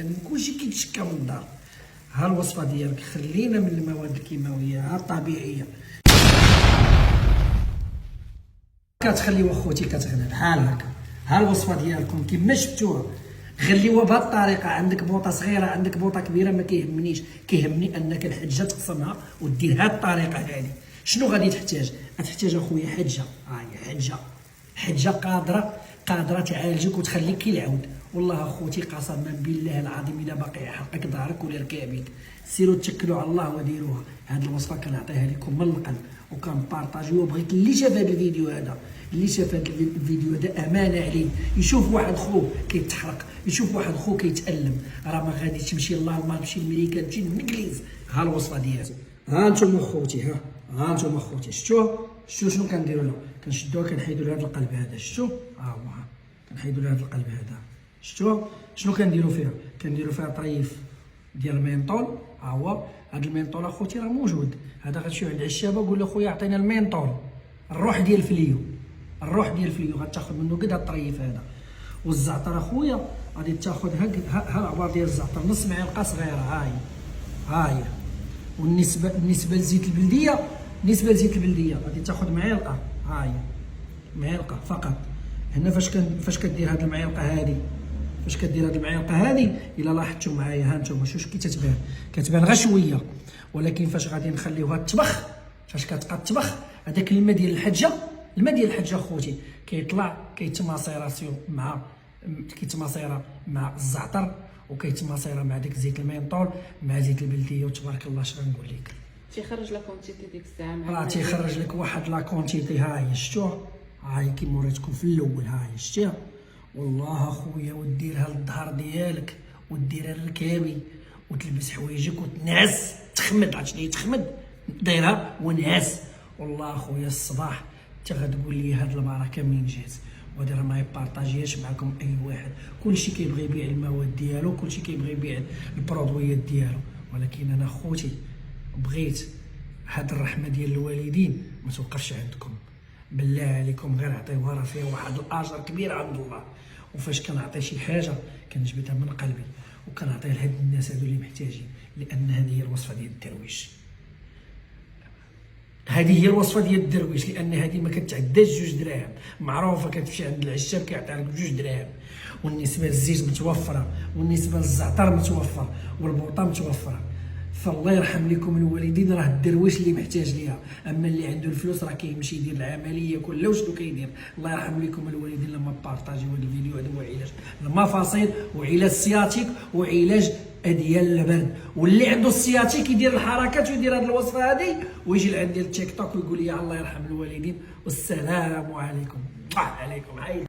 اذا كلشي كيتشكى من الدار. ها الوصفه ديالك، خلينا من المواد الكيماويه، ها الطبيعيه كتخليو اخوتي كتغنى بحال هكا. ها الوصفه ديالكم كما شفتوها، غليوها بهذه الطريقه. عندك بوطه صغيره، عندك بوطه كبيره، ما كيهمنيش، كيهمني انك الحجه تقسمها ودير هذه الطريقه هذه. شنو غادي تحتاج؟ غتحتاج اخويا حجه، هي حجه قادره تعالجك وتخليك كي العود. والله اخوتي قسما بالله العظيم الا باقي يحرقك ظهرك ولا ركابك، سيروا تشكلوا على الله وديروها. هذه الوصفه كنعطيها لكم من القلب وكنبارطاجيوها. بغيت اللي شاف هذا الفيديو هذا، اللي شاف هذا الفيديو هذا امانه عليه، يشوف واحد خوه كيتحرق، يشوف واحد خوه كيتالم، راه ما غاديش تمشي لالمان، تمشي لامريكا، تمشي للانجليز. ها الوصفه ديالي، ها انتم اخوتي، ها انتم اخوتي، شفتوا شنو كنديروا لها؟ كنشدوها كنحيدوا لها هذا القلب هذا، شفتوا؟ ها هو، كنحيدوا لها هذا القلب هذا، شفتوا؟ شنو كنديروا فيها؟ كنديروا فيها طريف ديال المينطول. ها هو هذا المينطول اخوتي راه موجود. هذا غتمشيو عند العشابه قول له خويا عطينا المينطول، الروح ديال الفليو، غتاخذ منه قد هاد الطريف هذا. والزعتر اخويا غادي تاخذ ها العبار ديال الزعتر، نص معلقه صغيره، ها هي. بالنسبه لزيت البلديه غادي تاخذ معلقه، ها هي معلقه فقط. هنا فاش كدير هاد المعلقه هذه، الا لاحظتوا معايا ها انتم شوف كي كتبان غير شويه، ولكن فاش غادي نخليوها تطبخ، فاش كتبقى تطبخ هذاك الماء ديال الحجه اخوتي كيطلع كيتماصيراسيون مع الزعتر، وكيتماصيره مع داك زيت المينطول مع زيت البلديه. وتبارك الله اش غنقول لك، تيخرج لا كونتيتي ديك الساعه، راه تيخرج لك واحد لا كونتيتي. ها هي شفتوها، ها هي كيما وريتكم في الاول، ها هي شفتيها. والله اخويا وديرها للظهر ديالك وديرها للكابي وتلبس حوايجك وتنعس تخمد، عرفتي تخمد دايرها ونعس. والله اخويا الصباح انت غتقول لي هاد البركه منين جات. وهذا راه ما يبارطاجيهاش معكم اي واحد، كلشي كيبغي يبيع المواد ديالو، كلشي كيبغي يبيع البرودويات ديالو، ولكن انا خوتي بغيت هاد الرحمه ديال الوالدين ما توقفش عندكم. بالله عليكم غير عطيوها، راه فيها واحد الاجر كبير عند الله. وفاش كنعطي شي حاجه كنجبدها من قلبي وكنعطيها لهاد الناس هادو اللي محتاجين، لان هذه هي الوصفه ديال الدرويش. هذه هي الوصفه ديال الدرويش، لان هذه ما كتعداش 2 دراهم، معروفه كتمشي عند العشاب كيعطيها لك 2 دراهم. والنسبه للزيت متوفره، والنسبه للزعتر متوفر، والبوطه متوفره. فالله يرحم لكم الوالدين، راه الدرويش اللي محتاج ليها. اما اللي عنده الفلوس راه كيمشي يدير العمليه كلها وشنو كيدير. الله يرحم لكم الوالدين لما بارطاجيو هذا الفيديو هذا. هو علاج المفاصل وعلاج السياتيك وعلاج ديال البرد. واللي عنده السياتيك يدير الحركات ويدير هذه الوصفه هذه ويجي لعندي التيك توك ويقول لي الله يرحم الوالدين والسلام عليكم.